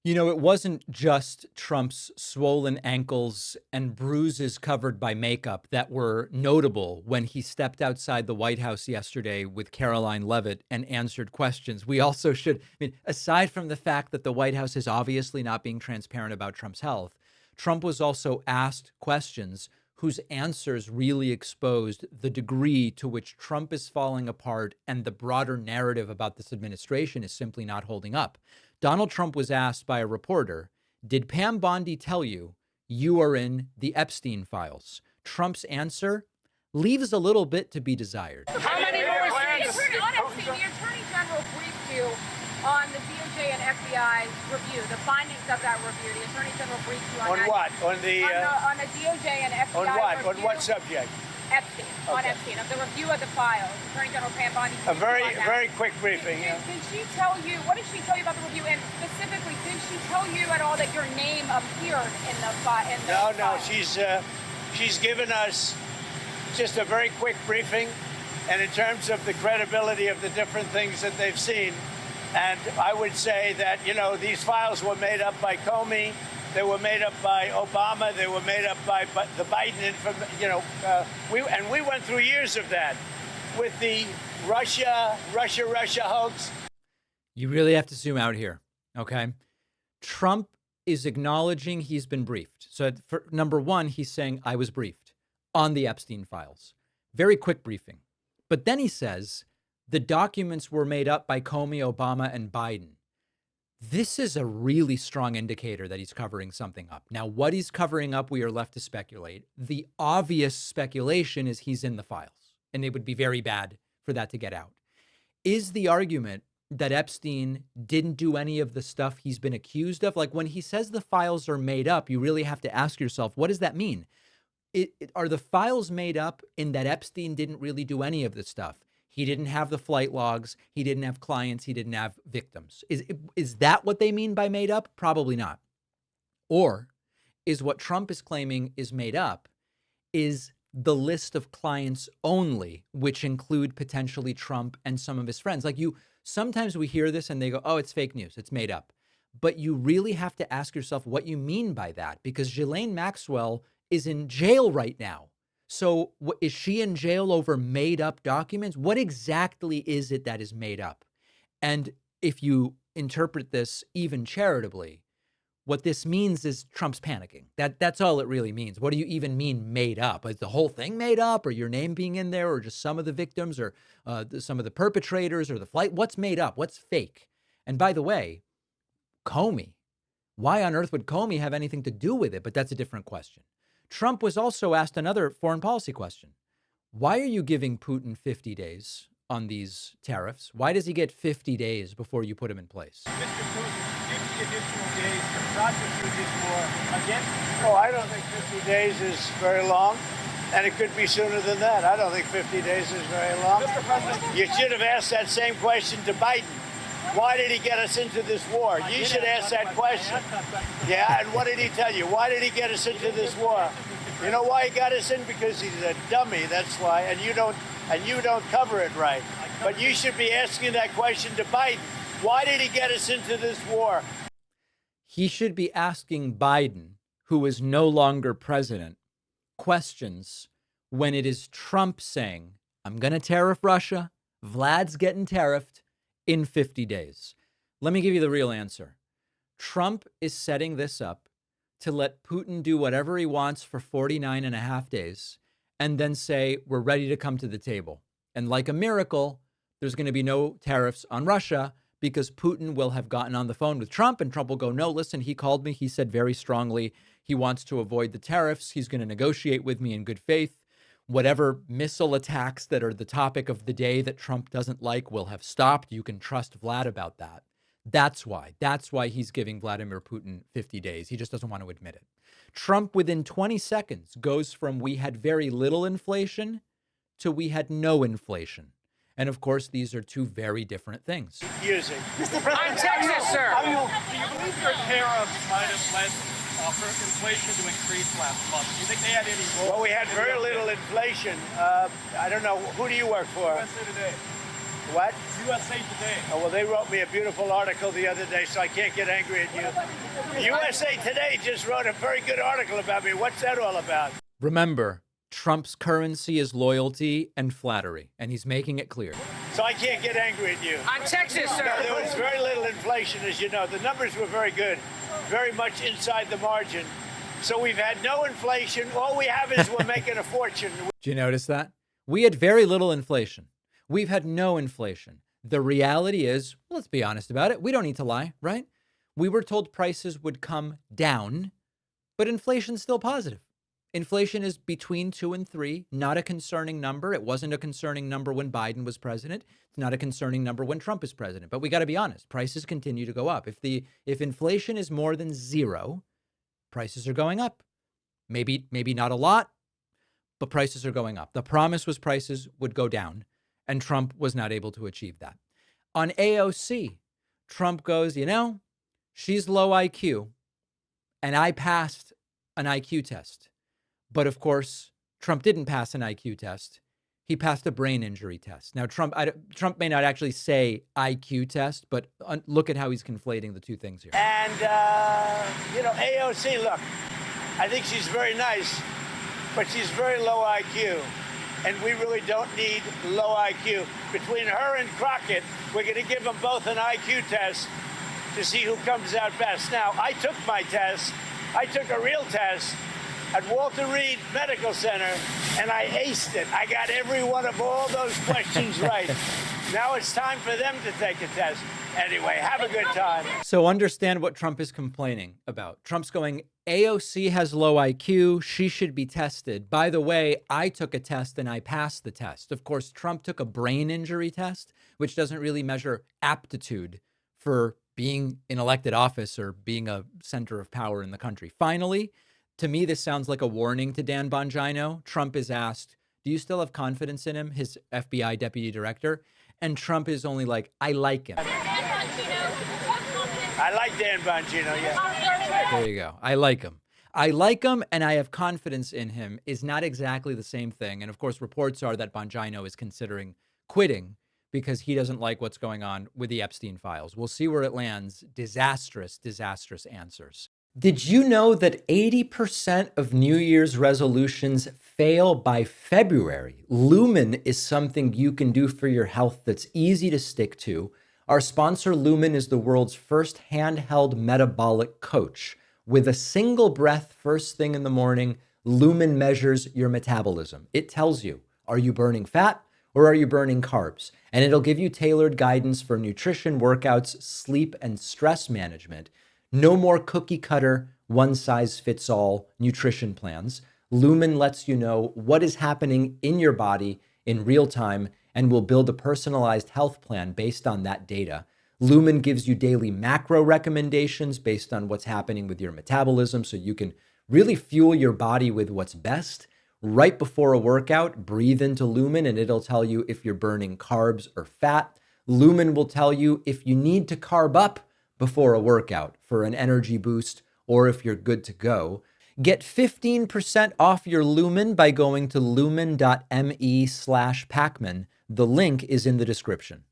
You know, it wasn't just Trump's swollen ankles and bruises covered by makeup that were notable when he stepped outside the White House yesterday with Caroline Leavitt and answered questions. We also should, aside from the fact that the White House is obviously not being transparent about Trump's health, Trump was also asked questions whose answers really exposed the degree to which Trump is falling apart and the broader narrative about this administration is simply not holding up. Donald Trump was asked by a reporter, did Pam Bondi tell you you are in the Epstein files? Trump's answer leaves a little bit to be desired. How many more states? On Epstein, the Attorney General briefed you on the DOJ and FBI review, the findings of that review. The Attorney General briefed you on that. What? On the DOJ and FBI on what? review. On what subject? Epstein. Okay. On Epstein, of the review of the files. Attorney General Pam Bondi. A very quick briefing. Did she tell you, what did she tell you about the review? And specifically, did she tell you at all that your name appeared in the file? No, she's given us just a very quick briefing, and in terms of the credibility of the different things that they've seen. And I would say that, these files were made up by Comey. They were made up by Obama. They were made up by the Biden we went through years of that with the Russia hoax. You really have to zoom out here, okay? Trump is acknowledging he's been briefed. So for number one, he's saying, I was briefed on the Epstein files. Very quick briefing. But then he says, the documents were made up by Comey, Obama, and Biden. This is a really strong indicator that he's covering something up. Now, what he's covering up, we are left to speculate. The obvious speculation is he's in the files, and it would be very bad for that to get out. Is the argument that Epstein didn't do any of the stuff he's been accused of? Like when he says the files are made up, you really have to ask yourself, what does that mean? Are the files made up in that Epstein didn't really do any of the stuff? He didn't have the flight logs. He didn't have clients. He didn't have victims. Is that what they mean by made up? Probably not. Or is what Trump is claiming is made up is the list of clients only, which include potentially Trump and some of his friends. Sometimes we hear this and they go, oh, it's fake news. It's made up. But you really have to ask yourself what you mean by that, because Ghislaine Maxwell is in jail right now. So is she in jail over made up documents? What exactly is it that is made up? And if you interpret this even charitably, what this means is Trump's panicking. That's all it really means. What do you even mean made up? Is the whole thing made up, or your name being in there, or just some of the victims, or some of the perpetrators, or the flight? What's made up? What's fake? And by the way, Comey, why on earth would Comey have anything to do with it? But that's a different question. Trump was also asked another foreign policy question. Why are you giving Putin 50 days on these tariffs? Why does he get 50 days before you put him in place? Mr. Putin, 50 additional days to prosecute this war against... Oh, I don't think 50 days is very long, and it could be sooner than that. I don't think 50 days is very long. Mr. President, you should have asked that same question to Biden. Why did he get us into this war? You should ask that question. Yeah, and what did he tell you? Why did he get us into this war? You know why he got us in? Because he's a dummy, that's why, and you don't cover it right. But you should be asking that question to Biden. Why did he get us into this war? He should be asking Biden, who is no longer president, questions when it is Trump saying, I'm going to tariff Russia, Vlad's getting tariffed in 50 days. Let me give you the real answer. Trump is setting this up to let Putin do whatever he wants for 49 and a half days and then say, we're ready to come to the table. And like a miracle, there's going to be no tariffs on Russia because Putin will have gotten on the phone with Trump and Trump will go, no, listen, he called me. He said very strongly he wants to avoid the tariffs. He's going to negotiate with me in good faith. Whatever missile attacks that are the topic of the day that Trump doesn't like will have stopped. You can trust Vlad about that. That's why he's giving Vladimir Putin 50 days. He just doesn't want to admit it. Trump, within 20 seconds, goes from we had very little inflation to we had no inflation. And of course, these are two very different things. Using. Mr. President, I'm Texas, sir. Do you believe your tariffs might have led for inflation to increase last month? Do you think they had any role? Well, we had very little inflation. I don't know. Who do you work for? USA Today. What? USA Today. Oh, well, they wrote me a beautiful article the other day, so I can't get angry at you. USA Today just wrote a very good article about me. What's that all about? Remember, Trump's currency is loyalty and flattery, and he's making it clear. So I can't get angry at you. On Texas, sir. No, there was very little inflation, as you know. The numbers were very good, very much inside the margin. So we've had no inflation. All we have is we're making a fortune. Do you notice that? We had very little inflation. We've had no inflation. The reality is, well, let's be honest about it. We don't need to lie, right? We were told prices would come down, but inflation's still positive. Inflation is between 2 and 3, not a concerning number. It wasn't a concerning number when Biden was president. It's not a concerning number when Trump is president. But we got to be honest, prices continue to go up. If inflation is more than 0, prices are going up. Maybe not a lot, but prices are going up. The promise was prices would go down, and Trump was not able to achieve that. On AOC, Trump goes, she's low IQ, and I passed an IQ test. But of course, Trump didn't pass an IQ test. He passed a brain injury test. Now, Trump may not actually say IQ test, but look at how he's conflating the two things here. And, AOC, look, I think she's very nice, but she's very low IQ. And we really don't need low IQ. Between her and Crockett, we're going to give them both an IQ test to see who comes out best. Now, I took my test. I took a real test at Walter Reed Medical Center, and I aced it. I got every one of all those questions right. Now it's time for them to take a test. Anyway, have a good time. So understand what Trump is complaining about. Trump's going, AOC has low IQ. She should be tested. By the way, I took a test and I passed the test. Of course, Trump took a brain injury test, which doesn't really measure aptitude for being in elected office or being a center of power in the country. Finally, to me, this sounds like a warning to Dan Bongino. Trump is asked, do you still have confidence in him, his FBI deputy director? And Trump is only like, I like him. I like Dan Bongino, yeah. There you go. I like him. I like him and I have confidence in him is not exactly the same thing. And of course, reports are that Bongino is considering quitting because he doesn't like what's going on with the Epstein files. We'll see where it lands. Disastrous answers. Did you know that 80% of New Year's resolutions fail by February? Lumen is something you can do for your health that's easy to stick to. Our sponsor, Lumen, is the world's first handheld metabolic coach. With a single breath first thing in the morning, Lumen measures your metabolism. It tells you, are you burning fat or are you burning carbs? And it'll give you tailored guidance for nutrition, workouts, sleep, and stress management. No more cookie cutter, one size fits all nutrition plans. Lumen lets you know what is happening in your body in real time and will build a personalized health plan based on that data. Lumen gives you daily macro recommendations based on what's happening with your metabolism so you can really fuel your body with what's best. Right before a workout, breathe into Lumen and it'll tell you if you're burning carbs or fat. Lumen will tell you if you need to carb up before a workout for an energy boost or if you're good to go. Get 15% off your Lumen by going to lumen.me/Pacman. The link is in the description.